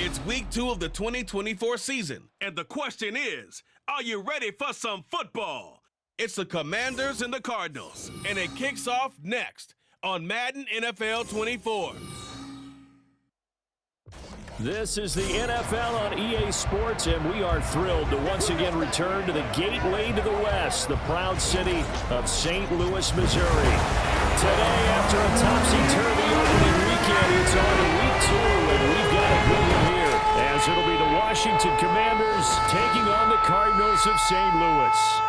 It's week 2 of the 2024 season, and the question is, are you ready for some football? It's the Commanders and the Cardinals, and it kicks off next on Madden NFL 24. This is the NFL on EA Sports, and we are thrilled to once again return to the gateway to the West, the proud city of St. Louis, Missouri. Today, after a topsy-turvy opening weekend, it's on to week 2, and we've got a good one here, as it'll be the Washington Commanders taking on the Cardinals of St. Louis.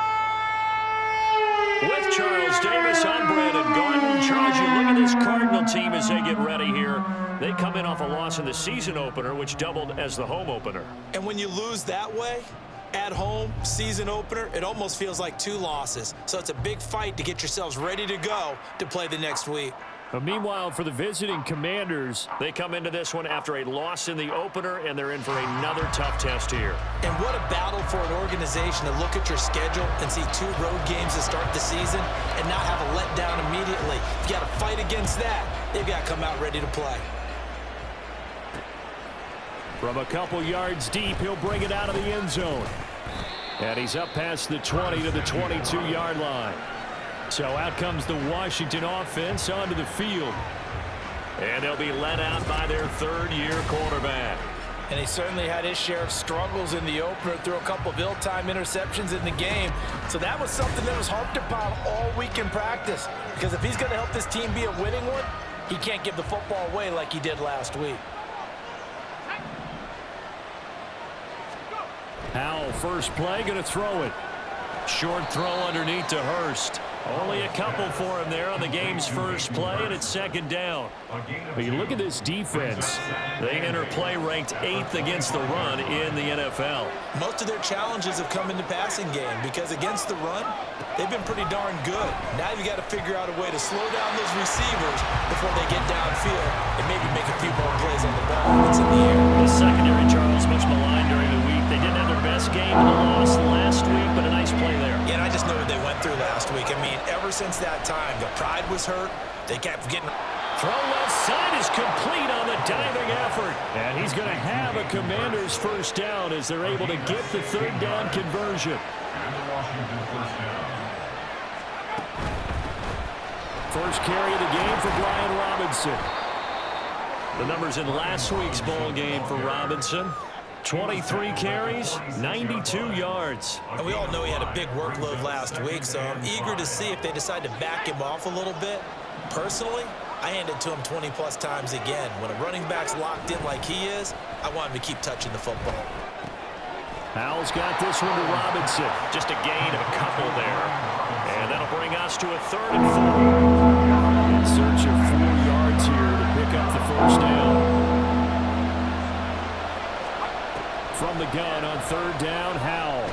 With Charles Davis, I'm Brandon Garden. Charles, you look at this Cardinal team as they get ready here. They come in off a loss in the season opener, which doubled as the home opener. And when you lose that way, at home, season opener, it almost feels like 2 losses. So it's a big fight to get yourselves ready to go to play the next week. But meanwhile, for the visiting Commanders, they come into this one after a loss in the opener, and they're in for another tough test here. And what a battle for an organization to look at your schedule and see 2 road games to start the season and not have a letdown immediately. You got to fight against that. They've got to come out ready to play. From a couple yards deep, he'll bring it out of the end zone. And he's up past the 20 to the 22-yard line. So out comes the Washington offense onto the field. And they'll be led out by their third-year quarterback. And he certainly had his share of struggles in the opener, threw a couple of ill-timed interceptions in the game. So that was something that was harped upon all week in practice. Because if he's going to help this team be a winning one, he can't give the football away like he did last week. Howell, first play, going to throw it. Short throw underneath to Hurst. Only a couple for him there on the game's first play, and it's second down. But you look at this defense. They enter play ranked 8th against the run in the NFL. Most of their challenges have come in the passing game because against the run, they've been pretty darn good. Now you've got to figure out a way to slow down those receivers before they get downfield and maybe make a few more plays on the ball when it's in the air. The secondary, Charles, much maligned during the week. They didn't have their best game in the loss last week, but a nice play there. Yeah, and I just know what they went through last week. I mean, ever since that time, the pride was hurt. They kept getting... Throw left side is complete on the diving effort. And he's going to have a Commander's first down as they're able to get the third down conversion. First carry of the game for Brian Robinson. The numbers in last week's bowl game for Robinson. 23 carries, 92 yards. And we all know he had a big workload last week, so I'm eager to see if they decide to back him off a little bit. Personally, I hand it to him 20-plus times again. When a running back's locked in like he is, I want him to keep touching the football. Howell's got this one to Robinson. Just a gain of a couple there. And that'll bring us to a 3rd and 4. In search of 4 yards here to pick up the first down. From the gun on 3rd down, Howell.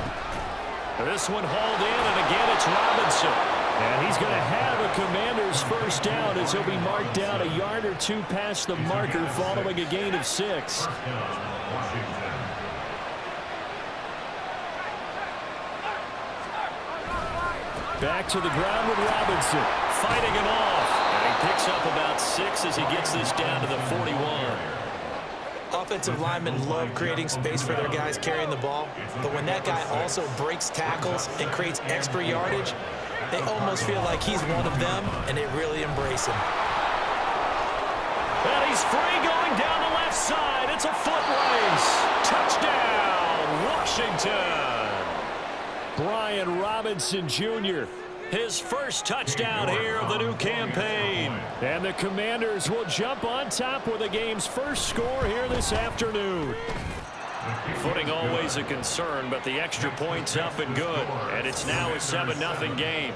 This one hauled in, and again it's Robinson. And he's going to have a Commander's first down as he'll be marked down a yard or 2 past the marker following a gain of 6. Back to the ground with Robinson. Fighting him off. And he picks up about 6 as he gets this down to the 41. Offensive linemen love creating space for their guys carrying the ball, but when that guy also breaks tackles and creates extra yardage, they almost feel like he's one of them, and they really embrace him. And he's free going down the left side. It's a foot race. Touchdown, Washington. Brian Robinson, Jr., his first touchdown here of the new campaign. And the Commanders will jump on top with the game's first score here this afternoon. Footing always a concern, but the extra point's up and good. And it's now a 7-0 game.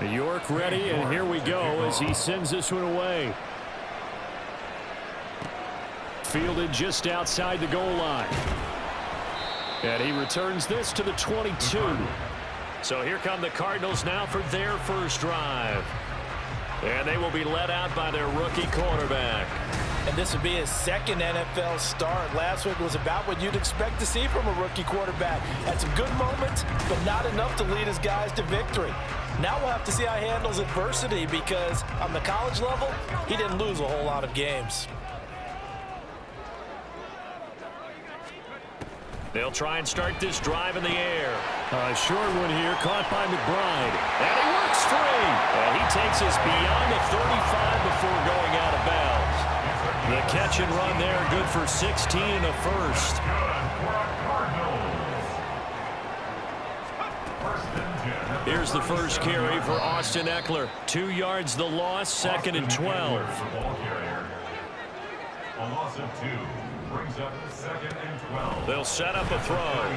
New York ready, and here we go as he sends this one away. Fielded just outside the goal line. And he returns this to the 22. So here come the Cardinals now for their first drive. And they will be led out by their rookie quarterback. And this would be his second NFL start. Last week was about what you'd expect to see from a rookie quarterback. Had some good moments, but not enough to lead his guys to victory. Now we'll have to see how he handles adversity because on the college level, he didn't lose a whole lot of games. They'll try and start this drive in the air. A short one here, caught by McBride. And he works free. And he takes us beyond the 35 before going out of bounds. The catch and run there, good for 16 and a first. Here's the first carry for Austin Eckler. 2 yards the loss, 2nd and 12. A loss of 2 brings up 2nd and 12. They'll set up a throw. A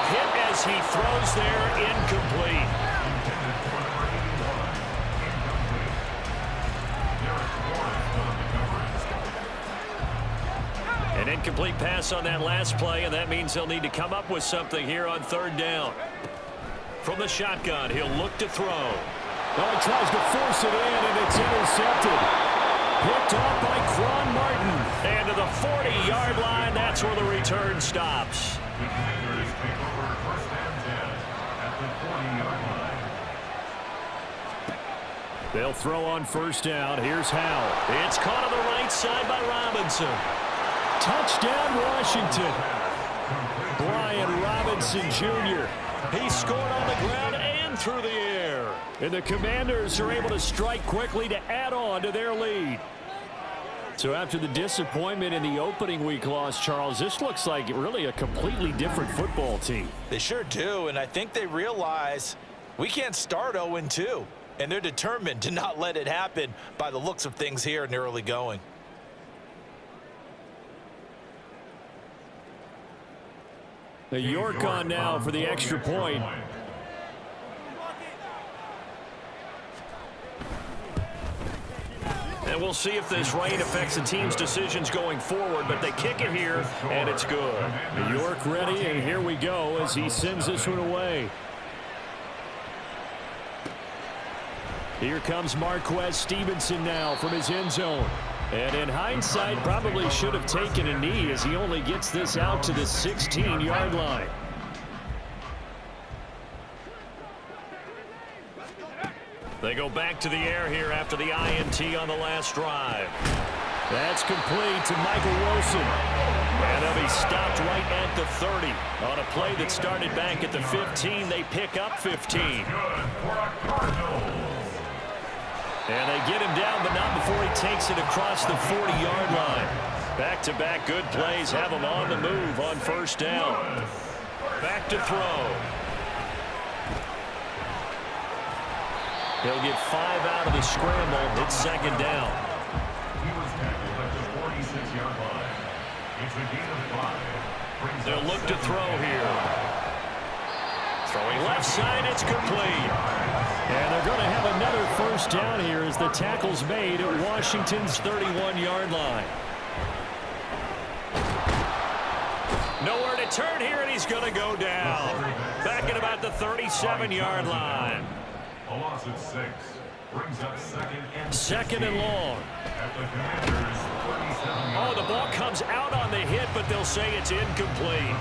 hit as he throws there, incomplete. An incomplete pass on that last play, and that means they'll need to come up with something here on 3rd down. From the shotgun, he'll look to throw. Well, he tries to force it in, and it's intercepted. Picked off by Quan Martin. And to the 40-yard line, that's where the return stops. The Commanders take over 1st and 10 at the 40-yard line. They'll throw on 1st down. Here's Howell. It's caught on the right side by Robinson. Touchdown, Washington. Brian Robinson Jr. He scored on the ground and through the air. And the Commanders are able to strike quickly to add on to their lead. So after the disappointment in the opening week loss, Charles, this looks like really a completely different football team. They sure do, and I think they realize we can't start 0-2, and they're determined to not let it happen by the looks of things here in the early going. The York on now for the extra point. And we'll see if this rain affects the team's decisions going forward, but they kick it here, and it's good. The York ready, and here we go as he sends this one away. Here comes Marquez Stevenson now from his end zone. And in hindsight, probably should have taken a knee as he only gets this out to the 16-yard line. They go back to the air here after the INT on the last drive. That's complete to Michael Wilson. And they'll be stopped right at the 30. On a play that started back at the 15, they pick up 15. And they get him down, but not before he takes it across the 40-yard line. Back-to-back good plays have him on the move on 1st down. Back to throw. He'll get 5 out of the scramble. It's 2nd down. He was tackled at the 46-yard line. It's a gain of 5. They'll look to throw here. Throwing left side, it's complete. And they're going to have another 1st down here as the tackle's made at Washington's 31-yard line. Nowhere to turn here, and he's going to go down. Back at about the 37-yard line. A loss of 6 brings up 2nd and long. at the Commanders' 37. Oh, the ball comes out on the hit, but they'll say it's incomplete.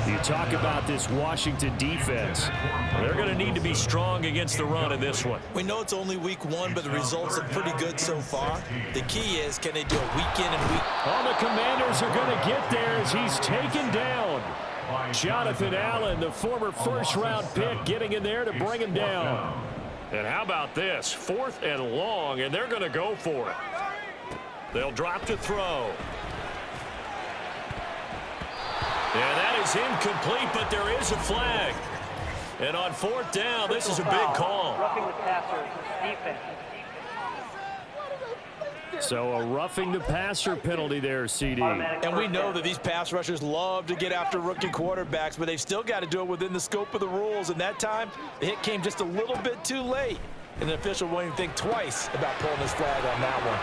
You talk about this Washington defense. They're going to need to be strong against the run in this one. We know it's only week 1, but the results are pretty good so far. The key is, can they do it week in and week out? All the Commanders are going to get there as he's taken down. Jonathan Allen, the former 1st-round pick, getting in there to bring him down. And how about this? 4th and long, and they're going to go for it. They'll drop to throw. And that is incomplete, but there is a flag. And on 4th down, this is a big call. Roughing the passer, defense. So a roughing the passer penalty there, CD. And we know that these pass rushers love to get after rookie quarterbacks, but they've still got to do it within the scope of the rules. And that time, the hit came just a little bit too late. And the official won't even think twice about pulling his flag on that one.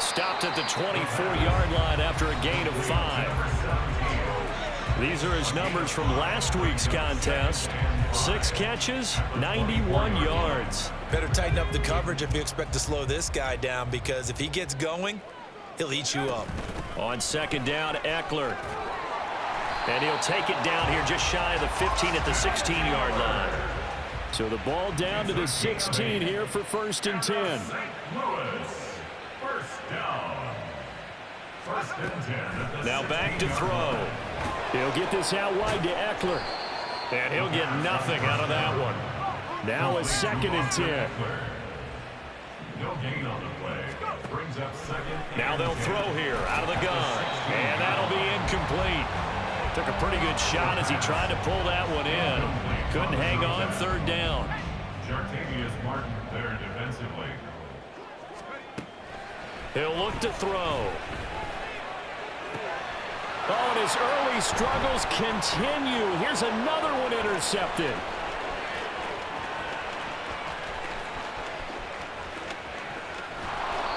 Stopped at the 24-yard line after a gain of 5. These are his numbers from last week's contest. 6 catches, 91 yards. Better tighten up the coverage if you expect to slow this guy down, because if he gets going, he'll eat you up. On second down, Eckler. And he'll take it down here just shy of the 15 at the 16-yard line. So the ball down to the 16 here for 1st and 10. Louis, first down. 1st and 10 at the Now back to throw. He'll get this out wide to Eckler. And he'll get nothing out of that one. Now a 2nd and 10. No gain on the play. Brings up 2nd. Now they'll throw here out of the gun. And that'll be incomplete. Took a pretty good shot as he tried to pull that one in. Couldn't hang on 3rd down. Jartavius Martin there defensively. He'll look to throw. Oh, and his early struggles continue. Here's another one intercepted.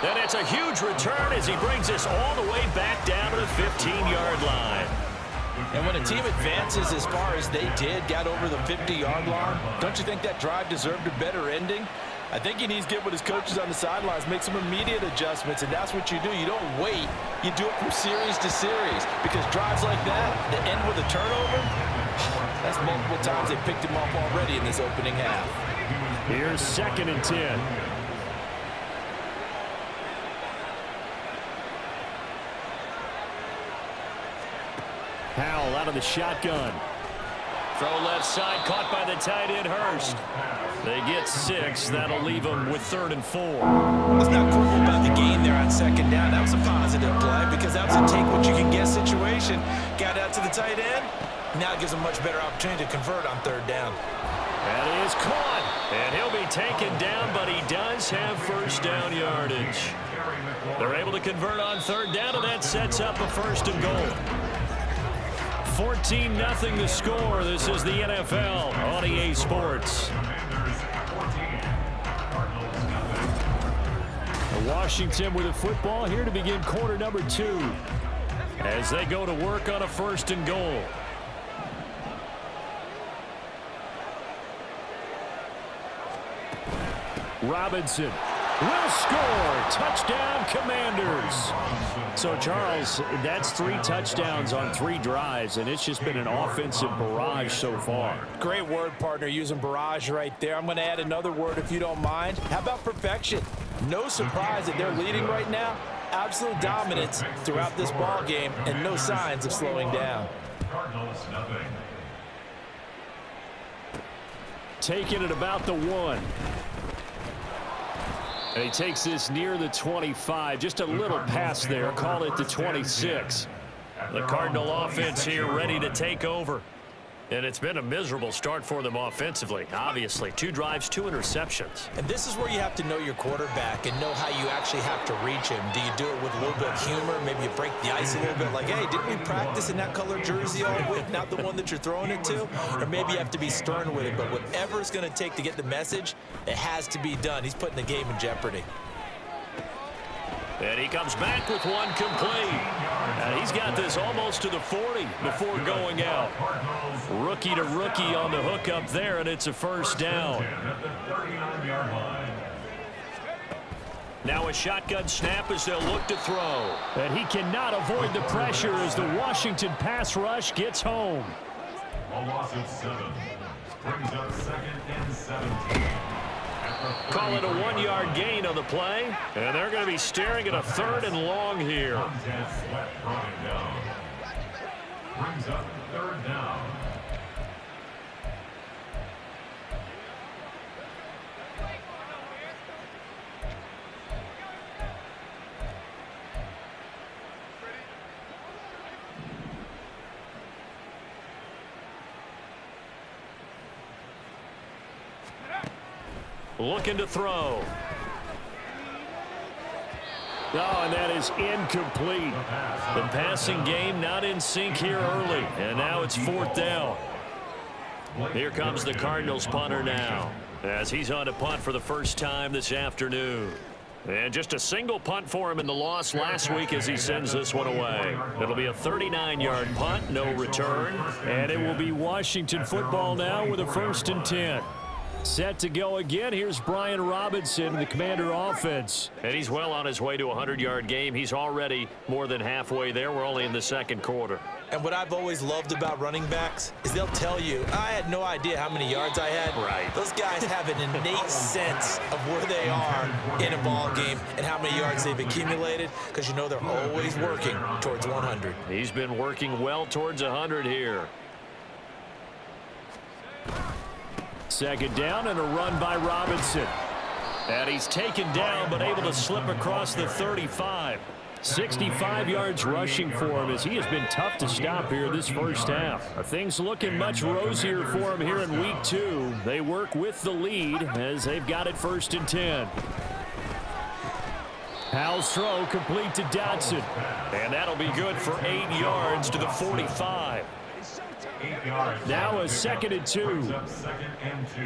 And it's a huge return as he brings us all the way back down to the 15-yard line. And when a team advances as far as they did, got over the 50-yard line, don't you think that drive deserved a better ending? I think he needs to get with his coaches on the sidelines, make some immediate adjustments, and that's what you do. You don't wait. You do it from series to series, because drives like that end with a turnover, that's multiple times they picked him off already in this opening half. Here's 2nd and 10. Powell out of the shotgun. Throw left side, caught by the tight end, Hurst. They get 6. That'll leave them with 3rd and 4. Let's not quibble about the gain there on 2nd down. That was a positive play, because that was a take-what-you-can-get situation. Got out to the tight end. Now it gives them a much better opportunity to convert on 3rd down. That is caught. And he'll be taken down, but he does have 1st down yardage. They're able to convert on 3rd down, and that sets up a 1st and goal. 14-0 the score. This is the NFL on EA Sports. Washington with the football here to begin quarter number 2. As they go to work on a 1st and goal. Robinson will score. Touchdown, Commanders. So, Charles, that's 3 touchdowns on 3 drives, and it's just been an offensive barrage so far. Great word, partner, using barrage right there. I'm going to add another word if you don't mind. How about perfection? No surprise that they're leading right now. Absolute dominance throughout this ball game, and no signs of slowing down. Cardinals, nothing. Taking it about the 1. And he takes this near the 25. Just a little pass there. Call it the 26. The Cardinal offense here ready to take over. And it's been a miserable start for them offensively. Obviously, 2 drives, 2 interceptions. And this is where you have to know your quarterback and know how you actually have to reach him. Do you do it with a little bit of humor? Maybe you break the ice a little bit like, hey, didn't we practice in that color jersey all week, not the one that you're throwing it to? Or maybe you have to be stern with it. But whatever it's going to take to get the message, it has to be done. He's putting the game in jeopardy. And he comes back with one complete. And he's got this almost to the 40 before going out. Rookie to rookie on the hook up there, and it's a 1st down. Now a shotgun snap as they'll look to throw. And he cannot avoid the pressure as the Washington pass rush gets home. A loss of 7. Brings up 2nd and 17. Call it a 1-yard gain on the play. And they're going to be staring at a 3rd and long here. Sweat brought it down. Brings up 3rd down. Looking to throw. Oh, and that is incomplete. The passing game not in sync here early. And now it's 4th down. Here comes the Cardinals punter now, as he's on to punt for the first time this afternoon. And just a single punt for him in the loss last week as he sends this one away. It'll be a 39-yard punt, no return. And it will be Washington football now with a 1st and 10. Set to go again. Here's Brian Robinson, the Commander offense. And he's well on his way to a 100-yard game. He's already more than halfway there. We're only in the second quarter. And what I've always loved about running backs is they'll tell you, I had no idea how many yards I had. Right. Those guys have an innate sense of where they are in a ball game and how many yards they've accumulated, because you know they're always working towards 100. He's been working well towards 100 here. Second down and a run by Robinson. And he's taken down but able to slip across the 35. 65 yards rushing for him as he has been tough to stop here this first half. Things looking much rosier for him here in week 2. They work with the lead as they've got it 1st and 10. Howell's throw complete to Dotson. And that'll be good for 8 yards to the 45. 8 yards. Now a 2nd and 2. Brings up 2nd and 2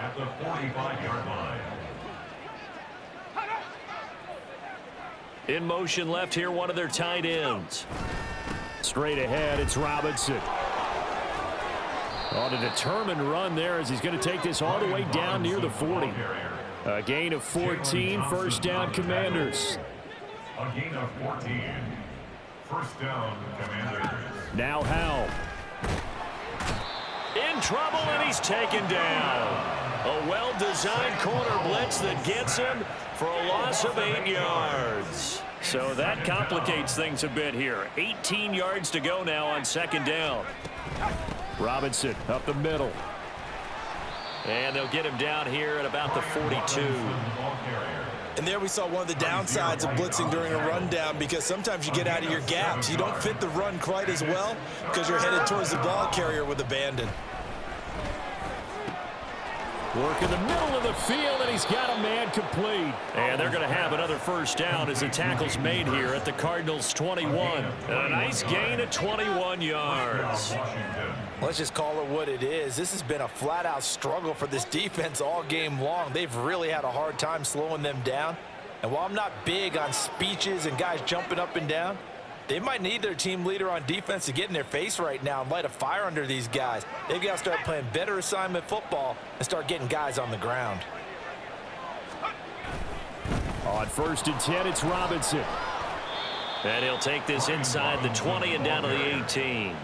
at the 45-yard line. In motion left here, one of their tight ends. Straight ahead, it's Robinson. On a determined run there as he's going to take this all the way down near the 40. A gain of 14, first down, Commanders. A gain of 14. First down, Commanders. Now Howell. In trouble, and he's taken down. A well-designed corner blitz that gets him for a loss of 8 yards. So that complicates things a bit here. 18 yards to go now on 2nd down. Robinson up the middle. And they'll get him down here at about the 42. And there we saw one of the downsides of blitzing during a rundown, because sometimes you get out of your gaps. You don't fit the run quite as well because you're headed towards the ball carrier with abandon. Work in the middle of the field, and he's got a man complete. And they're going to have another first down as the tackle's made here at the Cardinals' 21. A nice gain of 21 yards. Let's just call it what it is. This has been a flat-out struggle for this defense all game long. They've really had a hard time slowing them down. And while I'm not big on speeches and guys jumping up and down, they might need their team leader on defense to get in their face right now and light a fire under these guys. They've got to start playing better assignment football and start getting guys on the ground. On 1st and 10, it's Robinson. And he'll take this inside the 20 and down to the 18.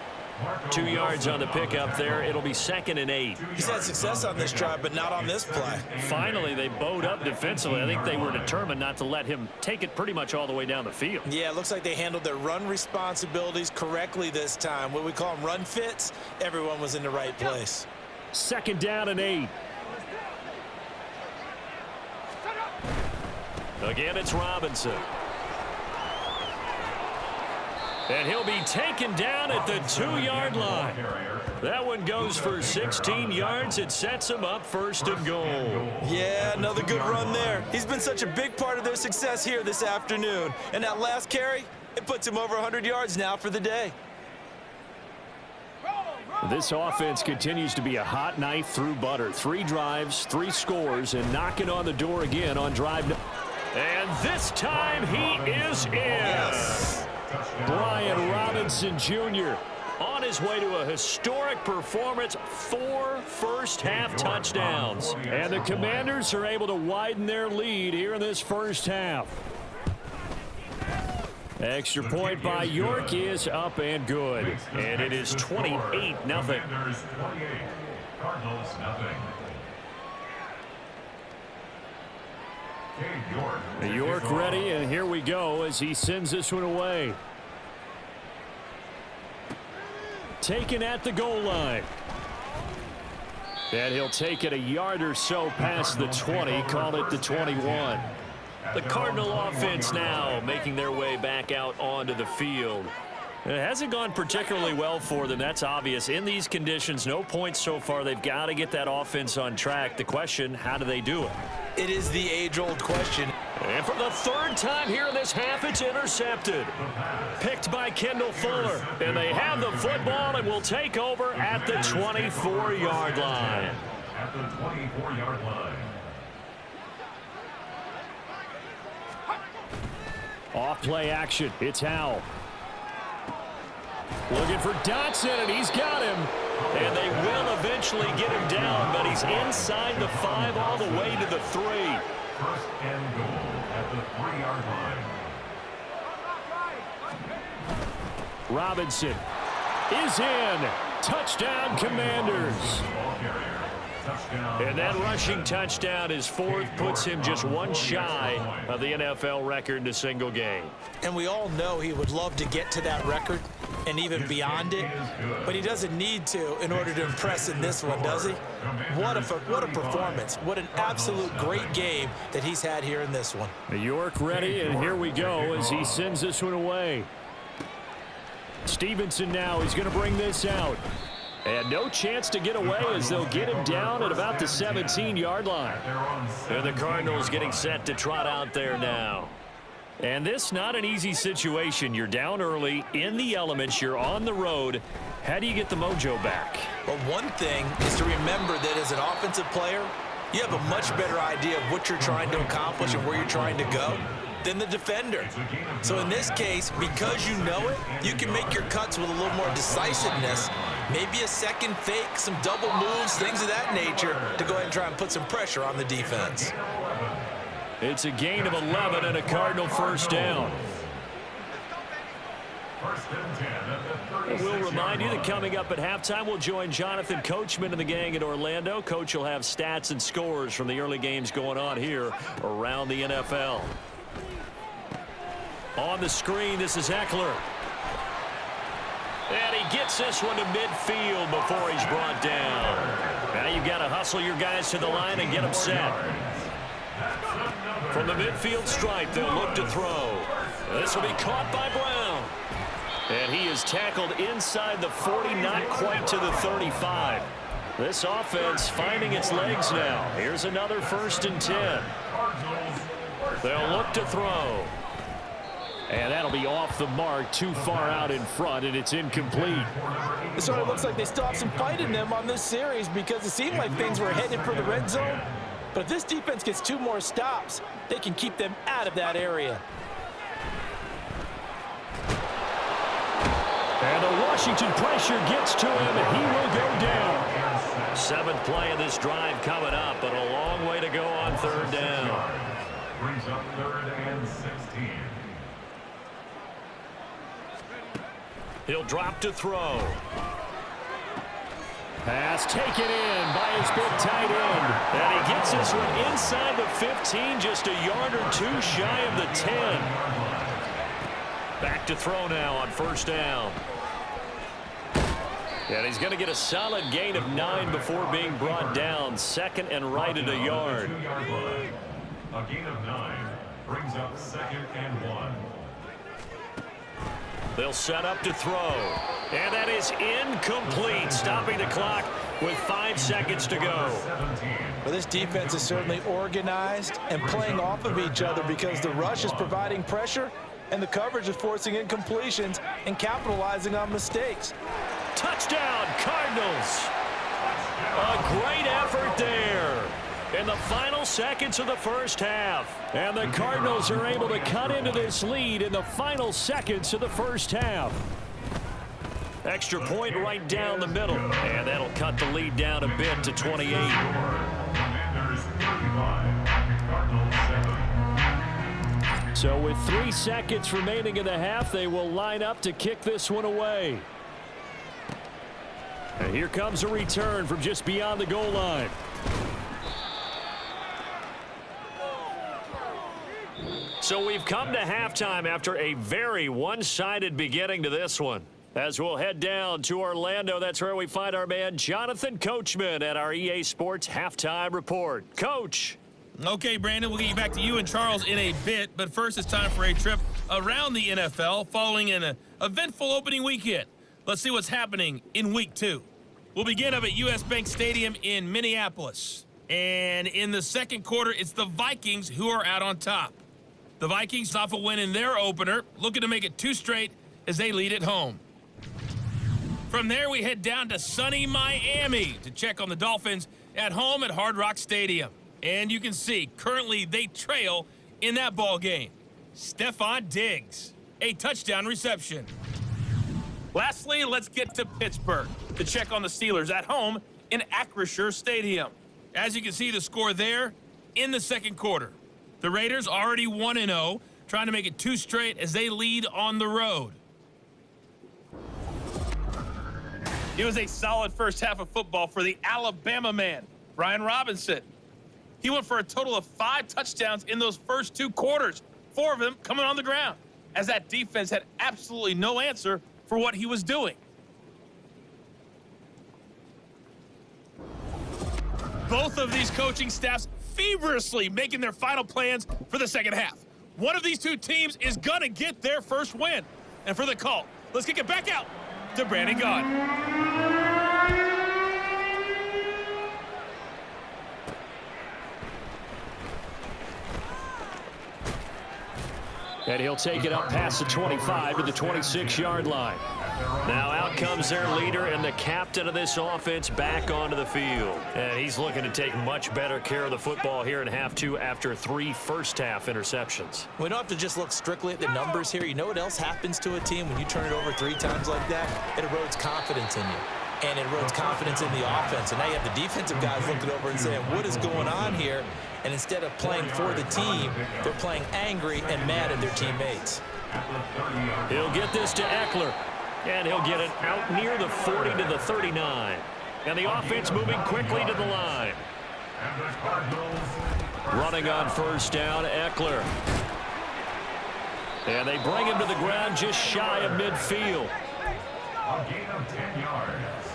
2 yards on the pickup there. It'll be 2nd and 8. He's had success on this drive, but not on this play. Finally, they bowed up defensively. I think they were determined not to let him take it pretty much all the way down the field. Yeah, it looks like they handled their run responsibilities correctly this time. What we call them run fits, everyone was in the right place. 2nd down and 8. Again, it's Robinson. And he'll be taken down at the 2-yard line. That one goes for 16 yards. It sets him up 1st and goal. Yeah, another good run there. He's been such a big part of their success here this afternoon. And that last carry, it puts him over 100 yards now for the day. This offense continues to be a hot knife through butter. 3 drives, 3 scores, and knocking on the door again on drive. And this time he is in. Yes. Brian Robinson Jr. on his way to a historic performance, 4 first-half touchdowns. And the Commanders are able to widen their lead here in this first half. Extra point by York is up and good. And it is 28-0. Cardinals 0. York ready, and here we go as he sends this one away. Taken at the goal line. And he'll take it a yard or so past the 20, call it the 21. The Cardinal offense now making their way back out onto the field. It hasn't gone particularly well for them. That's obvious. In these conditions, no points so far. They've got to get that offense on track. The question, how do they do it? It is the age-old question. And for the 3rd time here in this half, it's intercepted. Picked by Kendall Fuller. And they have the football and will take over at the 24-yard line. At the 24-yard line. Off play action. It's Howell. Looking for Dotson, and he's got him. And they will eventually get him down, but he's inside the 5 all the way to the 3. First and goal at the 3-yard line. Robinson is in. Touchdown, Commanders. Ball carrier. Touchdown. And that rushing touchdown, his 4th, puts him just one shy of the NFL record in a single game. And we all know he would love to get to that record and even beyond it, but he doesn't need to in order to impress in this one, does he? What a performance. What an absolute great game that he's had here in this one. York ready, and here we go as he sends this one away. Stevenson now, he's going to bring this out. And no chance to get away as they'll get him down at about the 17-yard line. And the Cardinals getting set to trot out there now. And this not an easy situation. You're down early, in the elements, you're on the road. How do you get the mojo back? Well, one thing is to remember that as an offensive player, you have a much better idea of what you're trying to accomplish and where you're trying to go than the defender. So in this case, because you know it, you can make your cuts with a little more decisiveness, maybe a second fake, some double moves, things of that nature, to go ahead and try and put some pressure on the defense. It's a gain of 11 and a Cardinal first down. And we'll remind you that coming up at halftime, we'll join Jonathan Coachman and the gang in Orlando. Coach will have stats and scores from the early games going on here around the NFL. On the screen, this is Eckler. And he gets this one to midfield before he's brought down. Now you've got to hustle your guys to the line and get them set. From the midfield stripe, they'll look to throw. This will be caught by Brown. And he is tackled inside the 40, not quite to the 35. This offense finding its legs now. Here's another 1st and 10. They'll look to throw. And that'll be off the mark, too far out in front, and it's incomplete. It sort of looks like they still have some fight in them on this series because it seemed like things were headed for the red zone. But if this defense gets 2 more stops, they can keep them out of that area. And the Washington pressure gets to him, and he will go down. 7th play of this drive coming up, but a long way to go on 3rd down. Brings up 3rd and 16. He'll drop to throw. Pass taken in by his big tight end. And he gets this one inside the 15, just a yard or 2 shy of the 10. Back to throw now on 1st down. And he's going to get a solid gain of 9 before being brought down. 2nd and right at a yard. A gain of 9 brings up 2nd and 1. They'll set up to throw. And that is incomplete, stopping the clock with 5 seconds to go. Well, this defense is certainly organized and playing off of each other because the rush is providing pressure and the coverage is forcing incompletions and capitalizing on mistakes. Touchdown, Cardinals. A great effort there in the final seconds of the first half. And the Cardinals are able to cut into this lead in the final seconds of the first half. Extra point right down the middle. And that'll cut the lead down a bit to 28. Commanders 35, Cardinals 7. So with 3 seconds remaining in the half, they will line up to kick this one away. And here comes a return from just beyond the goal line. So we've come to halftime after a very one-sided beginning to this one. As we'll head down to Orlando, that's where we find our man Jonathan Coachman at our EA Sports Halftime Report. Coach. Okay, Brandon, we'll get you back to you and Charles in a bit, but first it's time for a trip around the NFL following an eventful opening weekend. Let's see what's happening in Week 2. We'll begin up at US Bank Stadium in Minneapolis. And in the second quarter, it's the Vikings who are out on top. The Vikings off a win in their opener, looking to make it 2 straight as they lead at home. From there, we head down to sunny Miami to check on the Dolphins at home at Hard Rock Stadium. And you can see, currently they trail in that ball game. Stephon Diggs, a touchdown reception. Lastly, let's get to Pittsburgh to check on the Steelers at home in Acrisure Stadium. As you can see, the score there in the second quarter. The Raiders already 1-0, trying to make it 2 straight as they lead on the road. It was a solid first half of football for the Alabama man, Brian Robinson. He went for a total of 5 touchdowns in those first 2 quarters, 4 of them coming on the ground, as that defense had absolutely no answer for what he was doing. Both of these coaching staffs feverishly making their final plans for the second half. One of these 2 teams is gonna get their first win. And for the call, let's kick it back out to Brandon Gaudin. And he'll take it up past the 25 to the 26-yard line. Now out comes their leader and the captain of this offense back onto the field. And he's looking to take much better care of the football here in half 2 after 3 first-half interceptions. We don't have to just look strictly at the numbers here. You know what else happens to a team when you turn it over 3 times like that? It erodes confidence in you. And it erodes confidence in the offense. And now you have the defensive guys looking over and saying, what is going on here? And instead of playing for the team, they're playing angry and mad at their teammates. He'll get this to Eckler. And he'll get it out near the 40 to the 39. And the offense moving quickly to the line. Running on first down, Eckler. And they bring him to the ground just shy of midfield. A gain of 10 yards.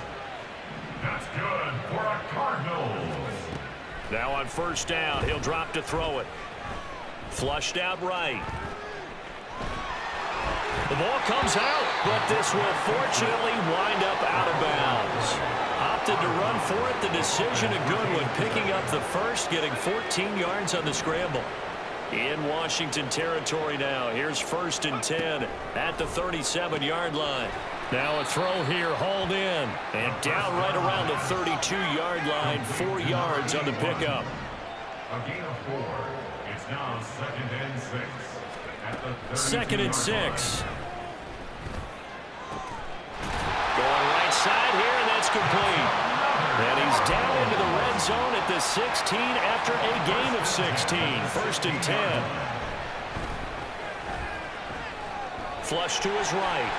That's good for a Cardinals. Now on first down, he'll drop to throw it. Flushed out right. The ball comes out, but this will fortunately wind up out of bounds. Opted to run for it. The decision a good one, picking up the first, getting 14 yards on the scramble. In Washington territory now. Here's 1st and 10 at the 37-yard line. Now a throw here, hauled in, and down right around the 32-yard line, 4 yards on the pickup. A gain of 4. It's now 2nd and 6. At the 2nd and 6. Going right side here, and that's complete. And he's down into the red zone at the 16 after a gain of 16. 1st and 10. Flush to his right.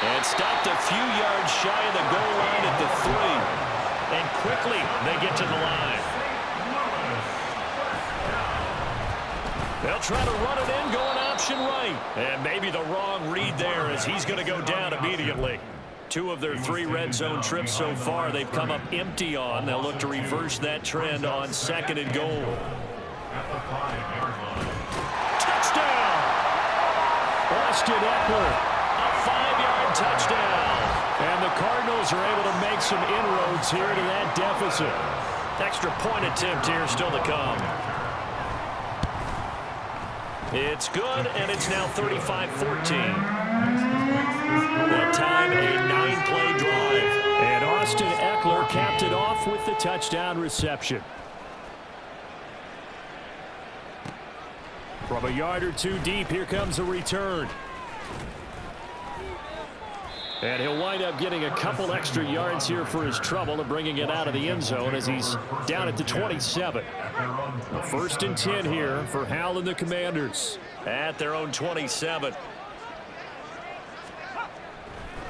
And stopped a few yards shy of the goal line at the 3. And quickly they get to the line. They'll try to run it in, going option right. And maybe the wrong read there as he's going to go down immediately. 2 of their 3 red zone trips so far they've come up empty on. They'll look to reverse that trend on 2nd and goal. Touchdown! Austin Eckler. 5-yard touchdown. And the Cardinals are able to make some inroads here to that deficit. Extra point attempt here still to come. It's good, and it's now 35-14. That time, a 9-play drive. And Austin Eckler capped it off with the touchdown reception. From a yard or 2 deep, here comes a return. And he'll wind up getting a couple extra yards here for his trouble and bringing it out of the end zone as he's down at the 27. 1st and 10 here for Hal and the Commanders at their own 27.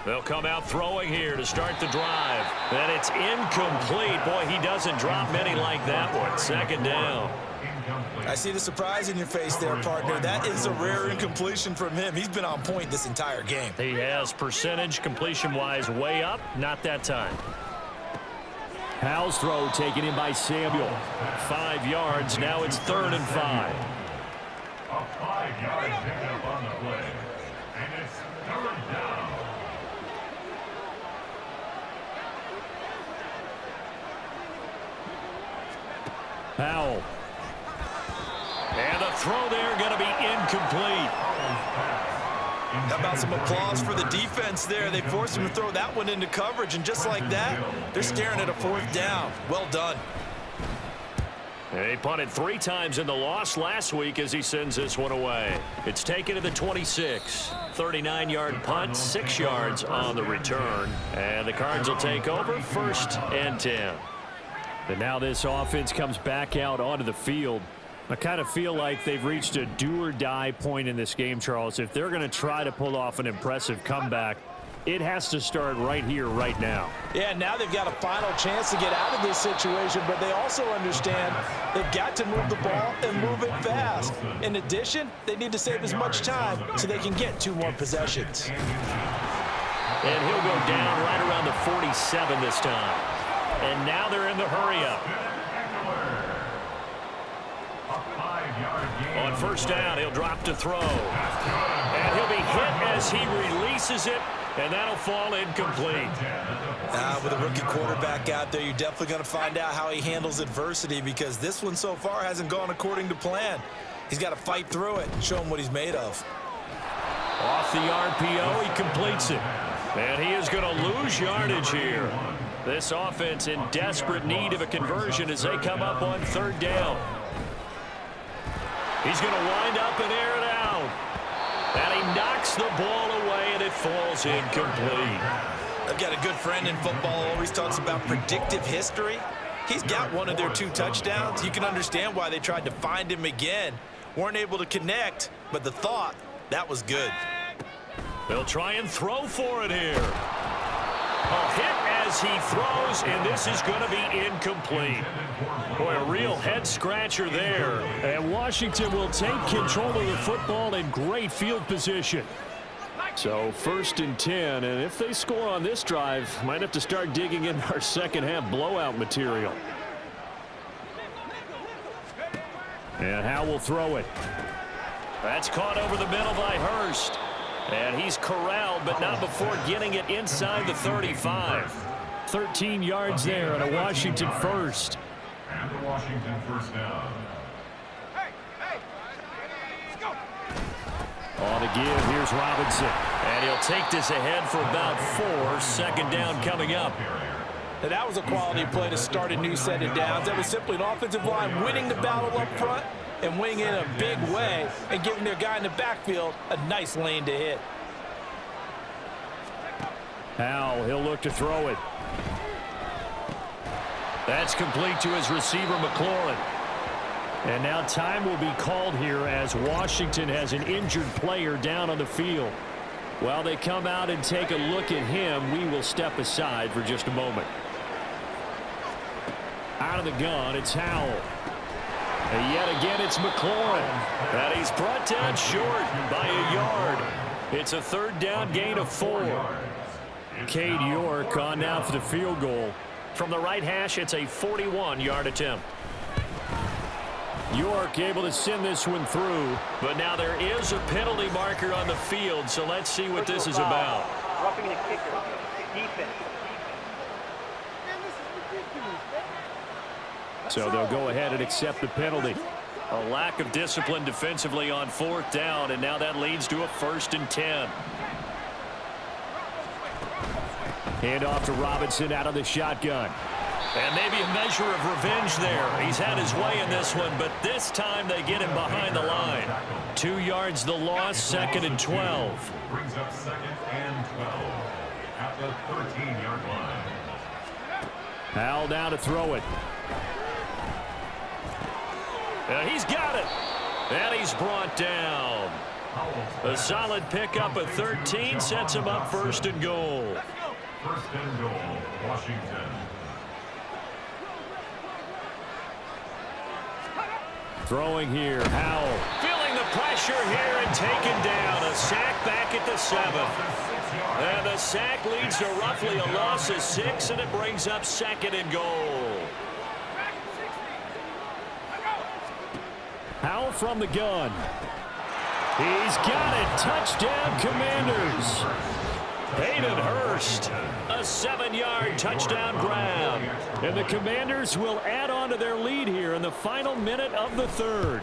They'll come out throwing here to start the drive. And it's incomplete. Boy, he doesn't drop many like that one. 2nd down. I see the surprise in your face there, partner. That is a rare incompletion from him. He's been on point this entire game. He has percentage completion-wise way up. Not that time. Hal's throw taken in by Samuel. 5 yards. Now it's 3rd and 5. A 5-yard pickup on the play. And it's 3rd down. Howell. And the throw there going to be incomplete. How about some applause for the defense there? They forced him to throw that one into coverage, and just like that, they're staring at a 4th down. Well done. He punted 3 times in the loss last week as he sends this one away. It's taken to the 26. 39-yard punt, 6 yards on the return. And the Cards will take over 1st and 10. And now this offense comes back out onto the field. I kind of feel like they've reached a do-or-die point in this game, Charles. If they're going to try to pull off an impressive comeback, it has to start right here, right now. Yeah, now they've got a final chance to get out of this situation, but they also understand they've got to move the ball and move it fast. In addition, they need to save as much time so they can get 2 more possessions. And he'll go down right around the 47 this time. And now they're in the hurry-up. On 1st down, he'll drop to throw. And he'll be hit as he releases it, and that'll fall incomplete. With a rookie quarterback out there, you're definitely going to find out how he handles adversity, because this one so far hasn't gone according to plan. He's got to fight through it and show him what he's made of. Off the RPO, he completes it. And he is going to lose yardage here. This offense in desperate need of a conversion as they come up on 3rd down. He's going to wind up and air it out. And he knocks the ball away, and it falls incomplete. I've got a good friend in football who always talks about predictive history. He's got one of their 2 touchdowns. You can understand why they tried to find him again. Weren't able to connect, but the thought, that was good. They'll try and throw for it here. A hit as he throws, and this is going to be incomplete. Boy, a real head-scratcher there. And Washington will take control of the football in great field position. So 1st and 10, and if they score on this drive, might have to start digging in our second-half blowout material. And Howe will throw it. That's caught over the middle by Hurst. And he's corralled, but not before getting it inside the 35. 13 yards there and a Washington first. And the Washington 1st down. On to give, here's Robinson. And he'll take this ahead for about 4. 2nd down coming up. Now, that was a quality play to start a new set of downs. That was simply an offensive line winning the battle up front and winning in a big way and giving their guy in the backfield a nice lane to hit. Howe, he'll look to throw it. That's complete to his receiver, McLaurin. And now time will be called here as Washington has an injured player down on the field. While they come out and take a look at him, we will step aside for just a moment. Out of the gun, it's Howell. And yet again, it's McLaurin. And he's brought down short by a yard. It's a 3rd down gain of 4. Cade York on now for the field goal. From the right hash, it's a 41-yard attempt. York able to send this one through. But now there is a penalty marker on the field, so let's see what this is about. Roughing the kicker. Defense. So they'll go ahead and accept the penalty. A lack of discipline defensively on 4th down, and now that leads to a 1st and 10. Hand off to Robinson out of the shotgun. And maybe a measure of revenge there. He's had his way in this one, but this time they get him behind the line. 2 yards the loss, 2nd and 12. Brings up 2nd and 12 at the 13-yard line. Howell down to throw it. And he's got it. And he's brought down. A solid pickup of 13 sets him up 1st and goal. 1st and goal, Washington. Throwing here, Howell. Feeling the pressure here and taken down. A sack back at the 7. And the sack leads to roughly a loss of 6, and it brings up 2nd and goal. Howell from the gun. He's got it. Touchdown, Commanders. Hayden Hurst, a 7-yard touchdown grab. And the Commanders will add on to their lead here in the final minute of the 3rd.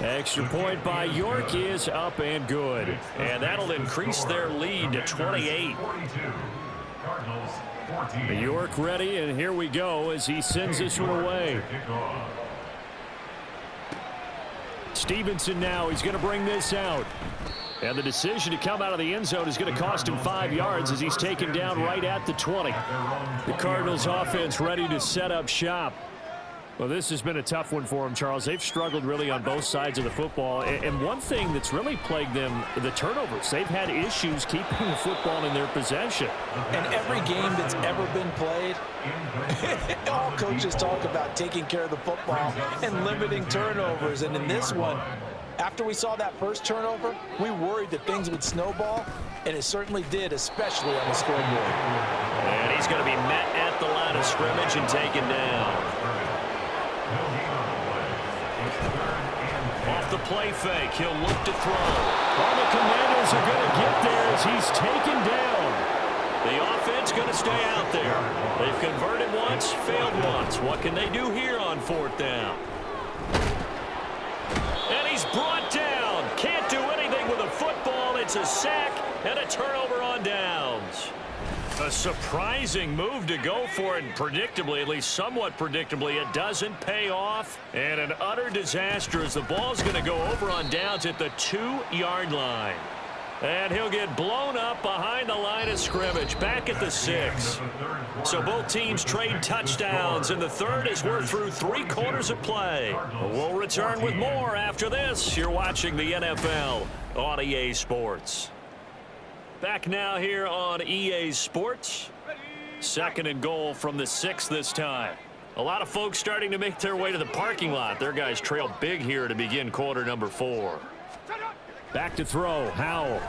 Extra point by York is up and good. And that'll increase their lead to 28. Cardinals 14. York ready, and here we go as he sends this one away. Stevenson now, he's going to bring this out. And the decision to come out of the end zone is going to cost him 5 yards as he's taken down right at the 20. The Cardinals offense ready to set up shop. Well, this has been a tough one for them, Charles. They've struggled really on both sides of the football. And one thing that's really plagued them, the turnovers. They've had issues keeping the football in their possession. And every game that's ever been played, all coaches talk about taking care of the football and limiting turnovers. And in this one, after we saw that first turnover, we worried that things would snowball, and it certainly did, especially on the scoreboard. And he's going to be met at the line of scrimmage and taken down. Off the play fake, he'll look to throw. Well, the Commanders are going to get there as he's taken down. The offense going to stay out there. They've converted once, failed once. What can they do here on 4th down? And he's brought down. Can't do anything with a football. It's a sack and a turnover on downs. A surprising move to go for it, and predictably, at least somewhat predictably, it doesn't pay off. And an utter disaster as the ball's going to go over on downs at the 2-yard line. And he'll get blown up behind the line of scrimmage, back at the 6. So both teams trade touchdowns, and the third as we're through 3 quarters of play. We'll return with more after this. You're watching the NFL on EA Sports. Back now here on EA Sports. 2nd and goal from the 6 this time. A lot of folks starting to make their way to the parking lot. Their guys trail big here to begin quarter number 4. Back to throw, Howell.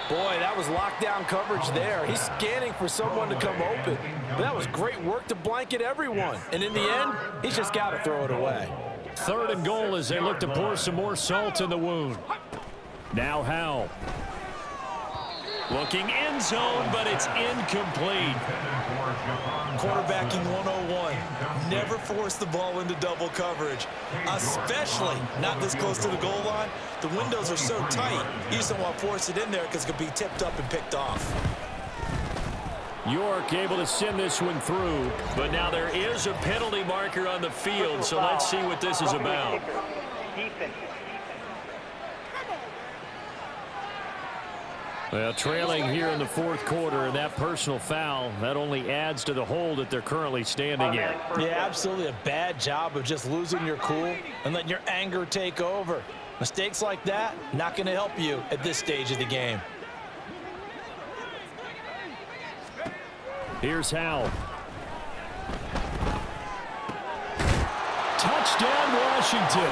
Boy, that was lockdown coverage there. He's scanning for someone to come open. But that was great work to blanket everyone. And in the end, he's just got to throw it away. 3rd and goal as they look to pour some more salt in the wound. Now Howell. Looking end zone, but it's incomplete. Quarterbacking 101. Never force the ball into double coverage, especially not this close to the goal line. The windows are so tight, you just don't want to force it in there because it could be tipped up and picked off. York able to send this one through. But now there is a penalty marker on the field, so let's see what this is about. Well, trailing here in the 4th quarter, and that personal foul, that only adds to the hole that they're currently standing in. Yeah, absolutely a bad job of just losing your cool and letting your anger take over. Mistakes like that, not going to help you at this stage of the game. Here's Howell. Touchdown, Washington.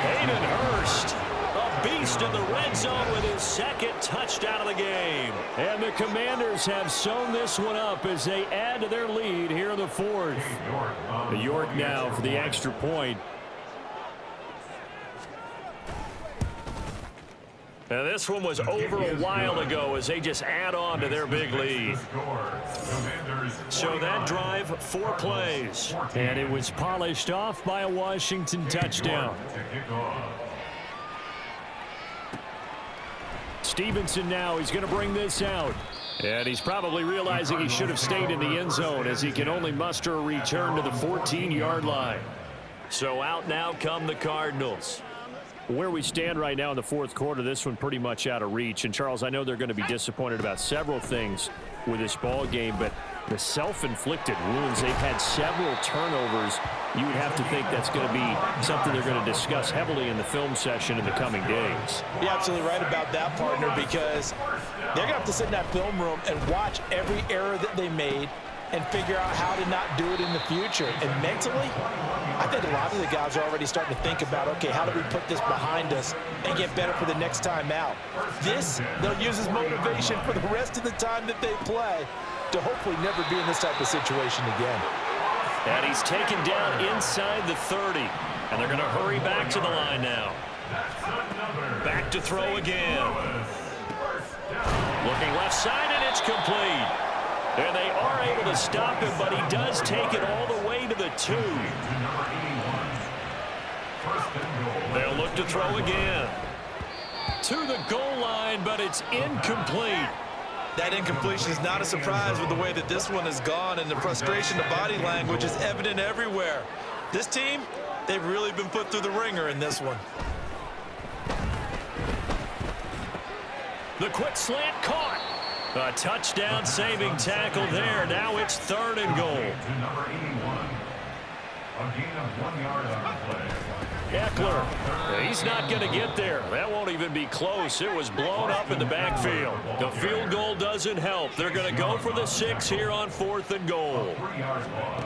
Hayden Hurst, a beast in the red zone with his 2nd touchdown of the game. And the Commanders have sewn this one up as they add to their lead here in the 4th. York now for the extra point. Now this one was over a while ago as they just add on to their big lead. So that drive, 4 plays. And it was polished off by a Washington touchdown. Stevenson now, he's going to bring this out. And he's probably realizing he should have stayed in the end zone as he can only muster a return to the 14-yard line. So out now come the Cardinals. Where we stand right now in the 4th quarter, this one pretty much out of reach. And, Charles, I know they're going to be disappointed about several things with this ball game, but the self-inflicted wounds, they've had several turnovers. You would have to think that's going to be something they're going to discuss heavily in the film session in the coming days. You're absolutely right about that, partner, because they're going to have to sit in that film room and watch every error that they made and figure out how to not do it in the future. And mentally, I think a lot of the guys are already starting to think about, okay, how do we put this behind us and get better for the next time out? This, they'll use as motivation for the rest of the time that they play to hopefully never be in this type of situation again. And he's taken down inside the 30. And they're going to hurry back to the line now. Back to throw again. Looking left side, and it's complete. And they are able to stop him, but he does take it all the way to the 2. They'll look to throw again. to the goal line, but it's incomplete. That incompletion is not a surprise with the way that this one has gone, and the frustration, the body language is evident everywhere. This team, they've really been put through the ringer in this one. The quick slant caught. A touchdown saving tackle there. Now it's 3rd and goal. To number 81. A gain of 1 yard on the play. Eckler, he's not going to get there. That won't even be close. It was blown up in the backfield. The field goal doesn't help. They're going to go for the 6 here on 4th and goal. 3 yards loss.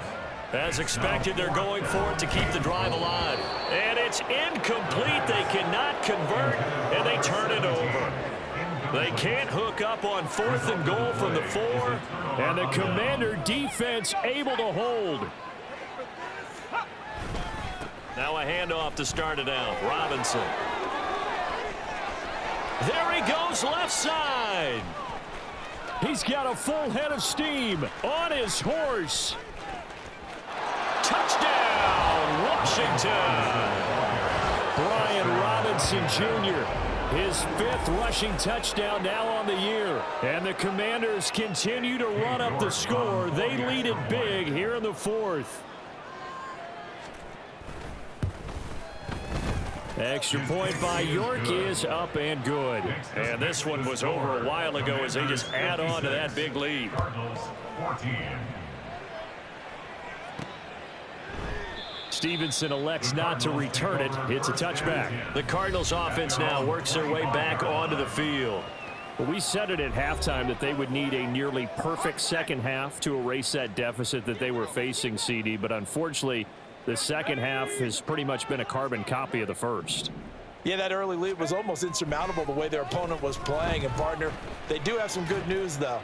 As expected, they're going for it to keep the drive alive. And it's incomplete. They cannot convert, and they turn it over. They can't hook up on 4th and goal from the 4, and the Commander defense able to hold. Now a handoff to start it out. Robinson. There he goes left side. He's got a full head of steam on his horse. Touchdown, Washington. Brian Robinson Jr., his 5th rushing touchdown now on the year. And the Commanders continue to run up the score. They lead it big here in the 4th. Extra point by York is up and good. And this one was over a while ago as they just add on to that big lead. Cardinals 14. Stevenson elects not to return it. It's a touchback. The Cardinals offense now works their way back onto the field. Well, we said it at halftime that they would need a nearly perfect second half to erase that deficit that they were facing, CD, but unfortunately, the second half has pretty much been a carbon copy of the first. Yeah, that early lead was almost insurmountable the way their opponent was playing. And, partner, they do have some good news, though.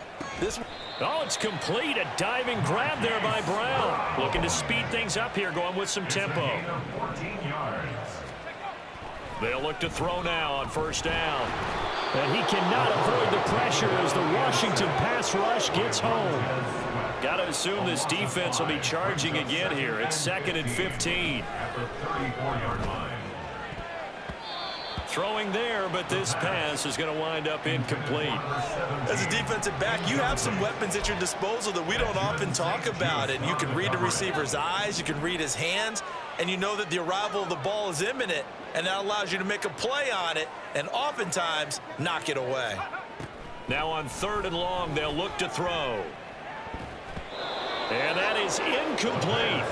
Oh, it's complete. A diving grab there by Brown. Looking to speed things up here, going with some tempo. 14 yards. They'll look to throw now on 1st down. And he cannot avoid the pressure as the Washington pass rush gets home. Got to assume this defense will be charging again here. It's 2nd and 15. At the 34-yard line. Throwing there, but this pass is going to wind up incomplete. As a defensive back, you have some weapons at your disposal that we don't often talk about. And you can read the receiver's eyes, you can read his hands, and you know that the arrival of the ball is imminent. And that allows you to make a play on it and oftentimes knock it away. Now on 3rd and long, they'll look to throw. And that is incomplete.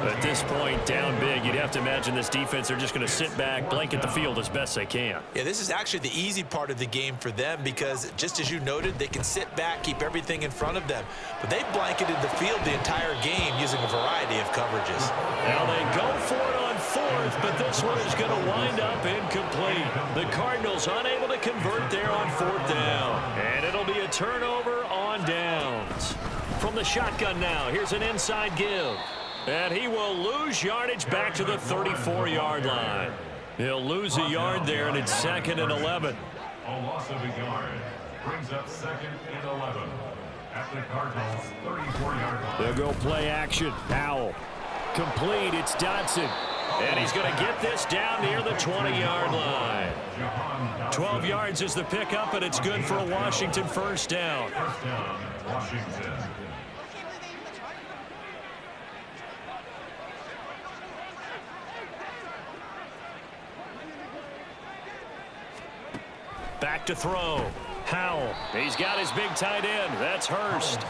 At this point, down big, you'd have to imagine this defense, they're just going to sit back, blanket the field as best they can. Yeah, this is actually the easy part of the game for them because, just as you noted, they can sit back, keep everything in front of them. But they've blanketed the field the entire game using a variety of coverages. Now they go for it on 4th, but this one is going to wind up incomplete. The Cardinals unable to convert there on 4th down. And it'll be a turnover on downs. From the shotgun now, here's an inside give. And he will lose yardage back to the 34-yard line. He'll lose a yard there, and it's 2nd and 11. A loss of a yard brings up 2nd and 11 at the Cardinals 34-yard line. They'll go play action. Howell. Complete. It's Dotson. And he's going to get this down near the 20-yard line. 12 yards is the pickup, and it's good for a Washington 1st down. 1st down, Washington. Back to throw. Howell. He's got his big tight end. That's Hurst.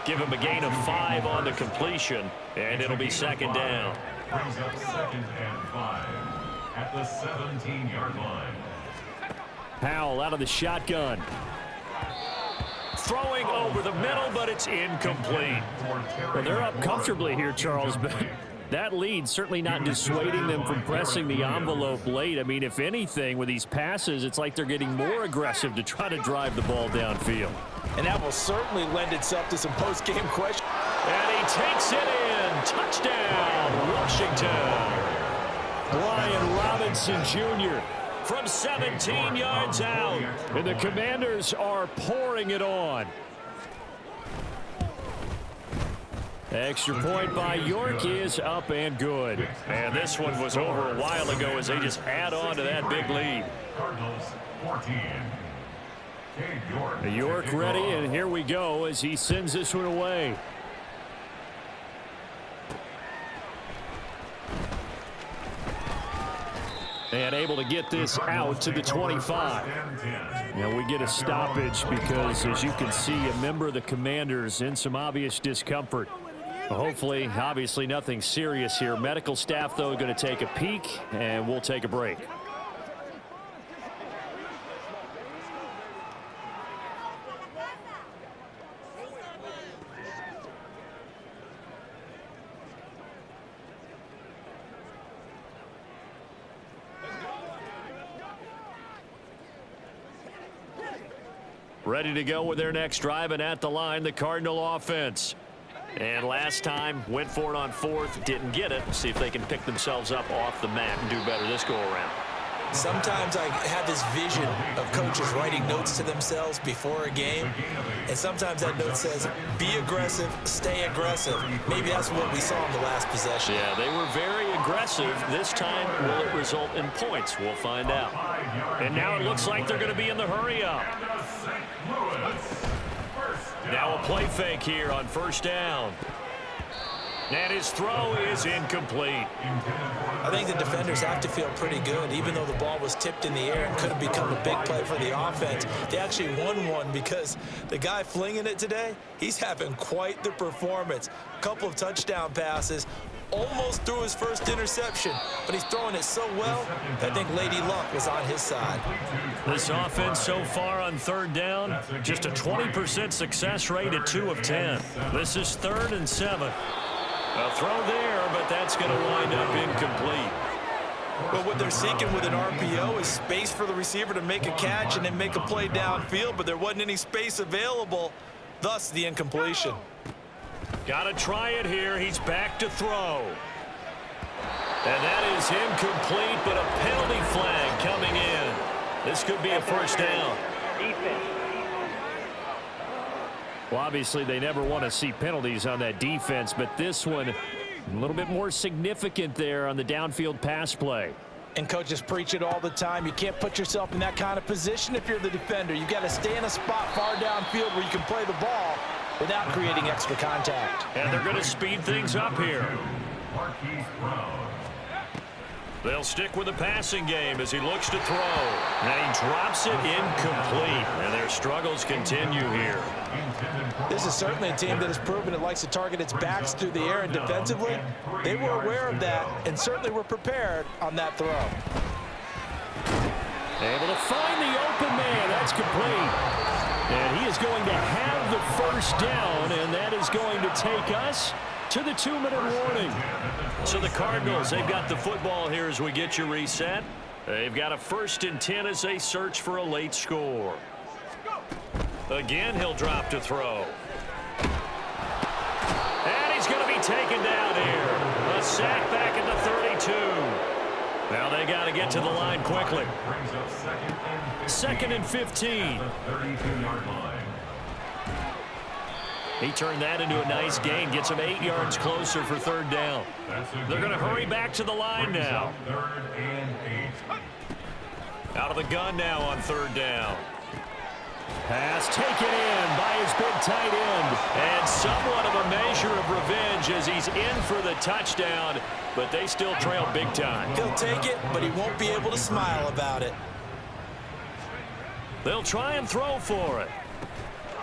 Give him a gain of 5 on the completion, and it'll be 2nd down. Brings up 2nd and 5 at the 17-yard line. Howell out of the shotgun. Throwing over the middle, but it's incomplete. Well, they're up comfortably here, Charles, but that lead certainly not dissuading them from pressing the envelope late. I mean, if anything, with these passes, it's like they're getting more aggressive to try to drive the ball downfield. And that will certainly lend itself to some post-game questions. And he takes it in. Touchdown, Washington. Brian Robinson Jr. from 17 yards out. And the Commanders are pouring it on. Extra point by York is up and good. And this one was over a while ago as they just add on to that big lead. Cardinals 14. York ready, and here we go as he sends this one away. And able to get this out to the 25. Now we get a stoppage because, as you can see, a member of the Commanders in some obvious discomfort. Hopefully, obviously nothing serious here. Medical staff, though, going to take a peek, and we'll take a break. Ready to go with their next drive, and at the line, the Cardinal offense. And last time, went for it on fourth, didn't get it. See if they can pick themselves up off the mat and do better this go-around. Sometimes I have this vision of coaches writing notes to themselves before a game, and sometimes that note says, be aggressive, stay aggressive. Maybe that's what we saw in the last possession. Yeah, they were very aggressive. This time, will it result in points? We'll find out. And now it looks like they're going to be in the hurry-up. Now a play fake here on first down. And his throw is incomplete. I think the defenders have to feel pretty good. Even though the ball was tipped in the air and could have become a big play for the offense, they actually won one because the guy flinging it today, he's having quite the performance. A couple of touchdown passes, almost threw his first interception, but he's throwing it so well that I think Lady Luck was on his side. This offense so far on third down, just a 20% success rate at 2 of 10. This is 3rd and 7. A throw there, but that's going to wind up incomplete. But what they're seeking with an RPO is space for the receiver to make a catch and then make a play downfield, but there wasn't any space available, thus the incompletion. Got to try it here. He's back to throw. And that is incomplete, but a penalty flag coming in. This could be a first down. Defense. Well, obviously, they never want to see penalties on that defense, but this one a little bit more significant there on the downfield pass play. And coaches preach it all the time. You can't put yourself in that kind of position if you're the defender. You've got to stay in a spot far downfield where you can play the ball without creating extra contact. And they're going to speed things up here. They'll stick with the passing game as he looks to throw. And he drops it incomplete. And their struggles continue here. This is certainly a team that has proven it likes to target its backs through the air, and defensively, they were aware of that and certainly were prepared on that throw. Able to find the open man. That's complete. And he is going to have the first down, and that is going to take us to the 2-minute warning. So the Cardinals, they've got the football here as we get you reset. They've got a 1st and 10 as they search for a late score. Again, he'll drop to throw. And he's going to be taken down here. A sack back at the 32. Now they got to get to the line quickly. 2nd and 15. He turned that into a nice gain. Gets him 8 yards closer for 3rd down. They're going to hurry back to the line now. Out of the gun now on 3rd down. Pass taken in by his big tight end. And somewhat of a measure of revenge as he's in for the touchdown, but they still trail big time. He'll take it, but he won't be able to smile about it. They'll try and throw for it.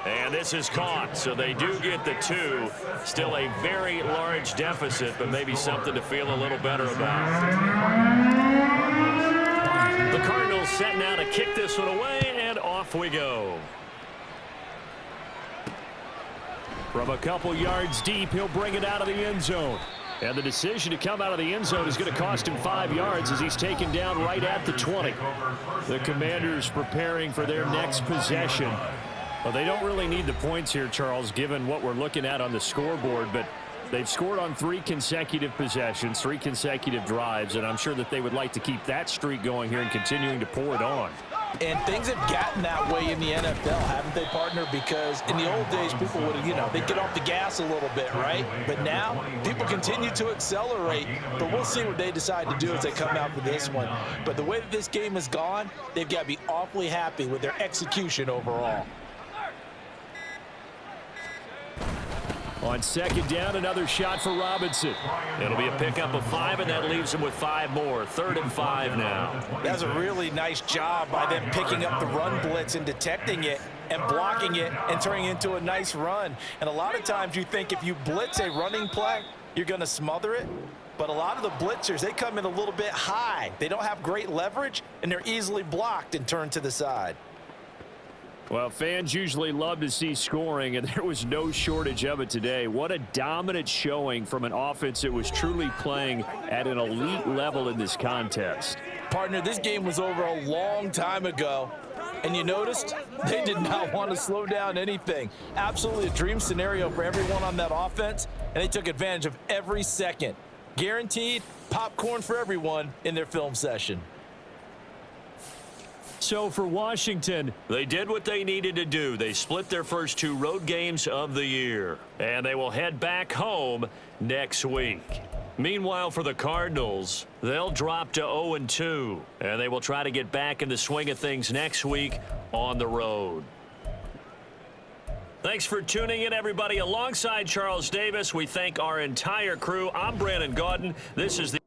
And this is caught, so they do get the 2. Still a very large deficit, but maybe something to feel a little better about. The Cardinals set now to kick this one away, and off we go. From a couple yards deep, he'll bring it out of the end zone. And the decision to come out of the end zone is going to cost him 5 yards as he's taken down right at the 20. The Commanders preparing for their next possession. Well, they don't really need the points here, Charles, given what we're looking at on the scoreboard, but they've scored on 3 consecutive possessions, 3 consecutive drives, and I'm sure that they would like to keep that streak going here and continuing to pour it on. And things have gotten that way in the NFL, haven't they, partner? Because in the old days, people would, they'd get off the gas a little bit, right? But now, people continue to accelerate. But we'll see what they decide to do as they come out for this one. But the way that this game has gone, they've got to be awfully happy with their execution overall. On second down, another shot for Robinson. It'll be a pickup of 5, and that leaves him with 5 more. 3rd and 5 now. That's a really nice job by them picking up the run blitz and detecting it and blocking it and turning it into a nice run. And a lot of times you think if you blitz a running play, you're going to smother it. But a lot of the blitzers, they come in a little bit high. They don't have great leverage, and they're easily blocked and turned to the side. Well, fans usually love to see scoring, and there was no shortage of it today. What a dominant showing from an offense that was truly playing at an elite level in this contest. Partner, this game was over a long time ago, and you noticed they did not want to slow down anything. Absolutely a dream scenario for everyone on that offense, and they took advantage of every second. Guaranteed popcorn for everyone in their film session. So for Washington, they did what they needed to do. They split their first 2 road games of the year, and they will head back home next week. Meanwhile, for the Cardinals, they'll drop to 0-2, and they will try to get back in the swing of things next week on the road. Thanks for tuning in, everybody. Alongside Charles Davis, we thank our entire crew. I'm Brandon Gaudin. This is the